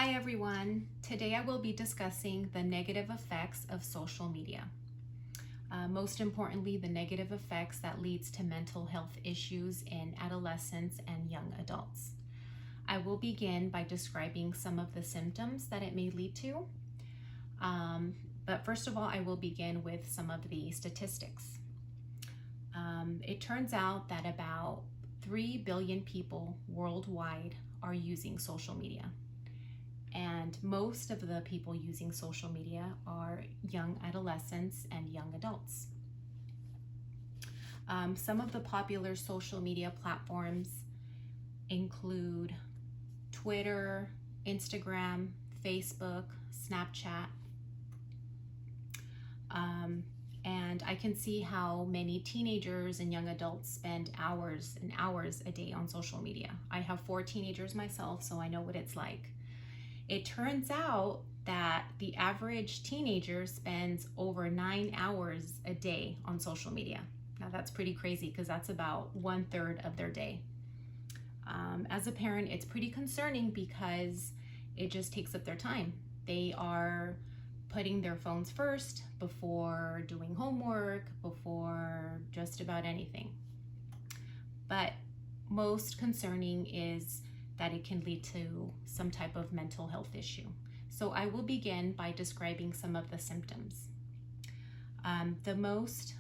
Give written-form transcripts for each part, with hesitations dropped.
Hi everyone. Today I will be discussing the negative effects of social media. Most importantly, the negative effects that leads to mental health issues in adolescents and young adults. I will begin by describing some of the symptoms that it may lead to. But first of all, I will begin with some of the statistics. It turns out that about 3 billion people worldwide are using social media. And most of the people using social media are young adolescents and young adults. Some of the popular social media platforms include Twitter, Instagram, Facebook, Snapchat. And I can see how many teenagers and young adults spend hours and hours a day on social media. I have 4 teenagers myself, so I know what it's like. It turns out that the average teenager spends over 9 hours a day on social media. Now that's pretty crazy because that's about 1/3 of their day. As a parent, it's pretty concerning because it just takes up their time. They are putting their phones first before doing homework, before just about anything. But most concerning is that it can lead to some type of mental health issue. So I will begin by describing some of the symptoms. The most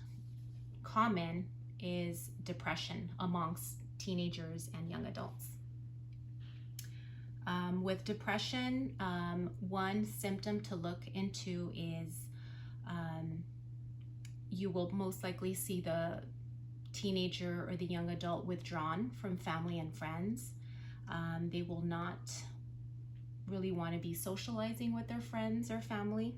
common is depression amongst teenagers and young adults. With depression, one symptom to look into is you will most likely see the teenager or the young adult withdrawn from family and friends. They will not really want to be socializing with their friends or family.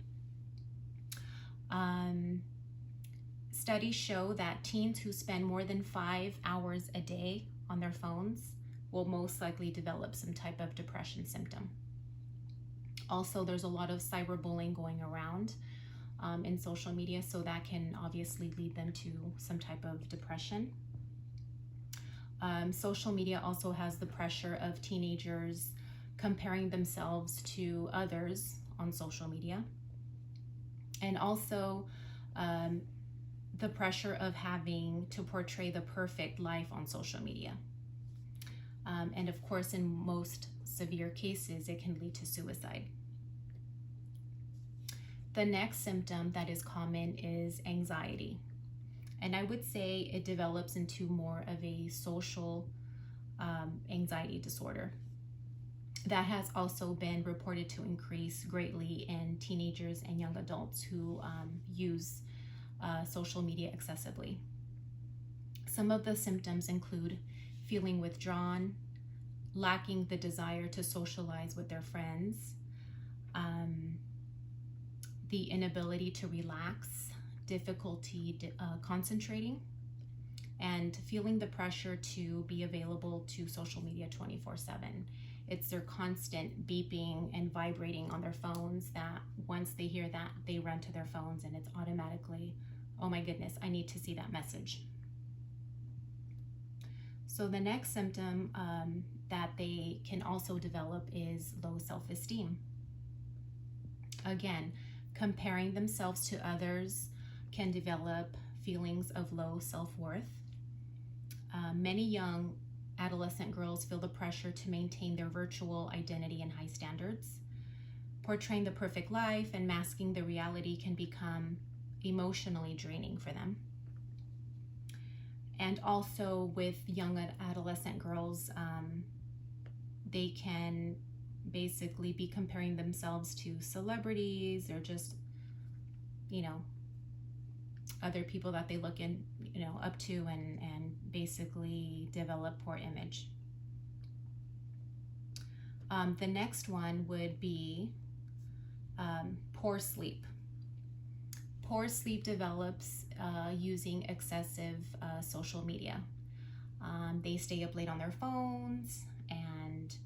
Studies show that teens who spend more than 5 hours a day on their phones will most likely develop some type of depression symptom. Also, there's a lot of cyberbullying going around in social media, so that can obviously lead them to some type of depression. Social media also has the pressure of teenagers comparing themselves to others on social media, and also the pressure of having to portray the perfect life on social media. And of course, in most severe cases, it can lead to suicide. The next symptom that is common is anxiety. And I would say it develops into more of a social anxiety disorder. That has also been reported to increase greatly in teenagers and young adults who use social media excessively. Some of the symptoms include feeling withdrawn, lacking the desire to socialize with their friends, the inability to relax, difficulty concentrating, and feeling the pressure to be available to social media 24/7. It's their constant beeping and vibrating on their phones that once they hear that, they run to their phones and it's automatically, oh my goodness, I need to see that message. So the next symptom that they can also develop is low self-esteem. Again, comparing themselves to others can develop feelings of low self-worth. Many young adolescent girls feel the pressure to maintain their virtual identity and high standards. Portraying the perfect life and masking the reality can become emotionally draining for them. And also with young adolescent girls, they can basically be comparing themselves to celebrities or just, other people that they look up to and basically develop poor image. The next one would be poor sleep. Poor sleep develops using excessive social media. They stay up late on their phones and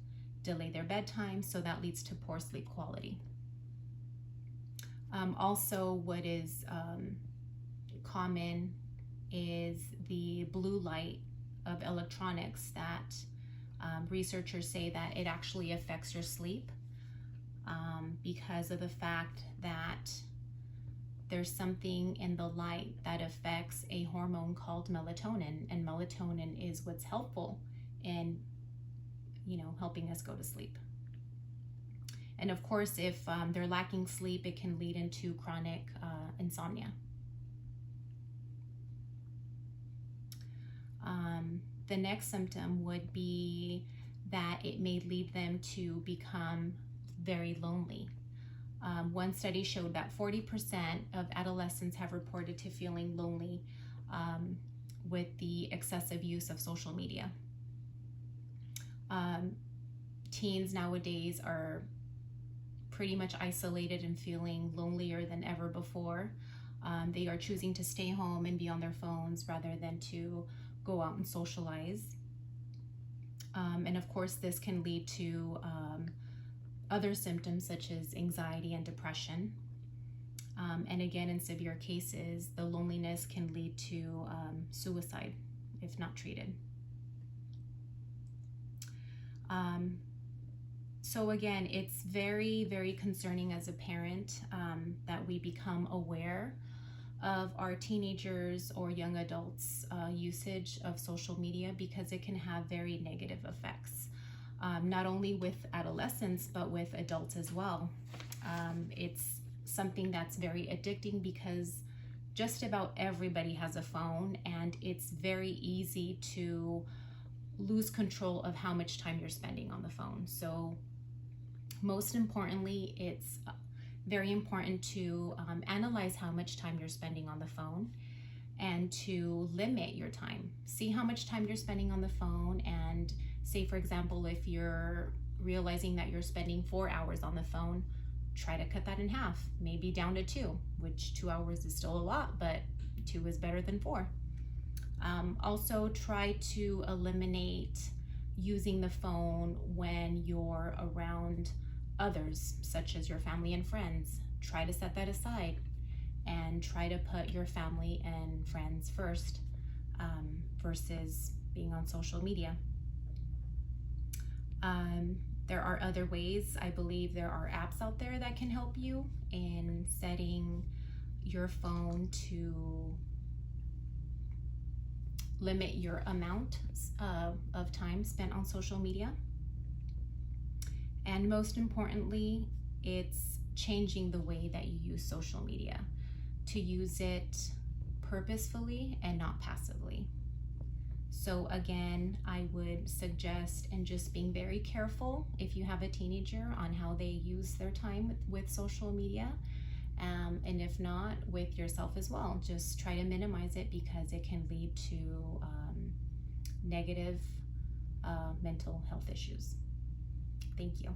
delay their bedtime, so that leads to poor sleep quality. Also, what is common is the blue light of electronics that researchers say that it actually affects your sleep. because of the fact that there's something in the light that affects a hormone called melatonin, and melatonin is what's helpful in, helping us go to sleep. And of course, if they're lacking sleep, it can lead into chronic insomnia. The next symptom would be that it may lead them to become very lonely. One study showed that 40% of adolescents have reported to feeling lonely with the excessive use of social media. Teens nowadays are pretty much isolated and feeling lonelier than ever before. They are choosing to stay home and be on their phones rather than to go out and socialize. And of course, this can lead to other symptoms such as anxiety and depression. And again, in severe cases, the loneliness can lead to suicide if not treated. So again, it's very, very concerning as a parent that we become aware of our teenagers or young adults' usage of social media, because it can have very negative effects, not only with adolescents, but with adults as well. It's something that's very addicting because just about everybody has a phone, and it's very easy to lose control of how much time you're spending on the phone. So most importantly, it's very important to analyze how much time you're spending on the phone and to limit your time. See how much time you're spending on the phone, and say, for example, if you're realizing that you're spending 4 hours on the phone, try to cut that in half, maybe down to 2, which 2 hours is still a lot, but 2 is better than 4. Also try to eliminate using the phone when you're around others, such as your family and friends. Try to set that aside and try to put your family and friends first versus being on social media. There are other ways. I believe there are apps out there that can help you in setting your phone to limit your amount of time spent on social media. And most importantly, it's changing the way that you use social media, to use it purposefully and not passively. So again, I would suggest and just being very careful if you have a teenager on how they use their time with social media. And if not, with yourself as well. Just try to minimize it, because it can lead to negative mental health issues. Thank you.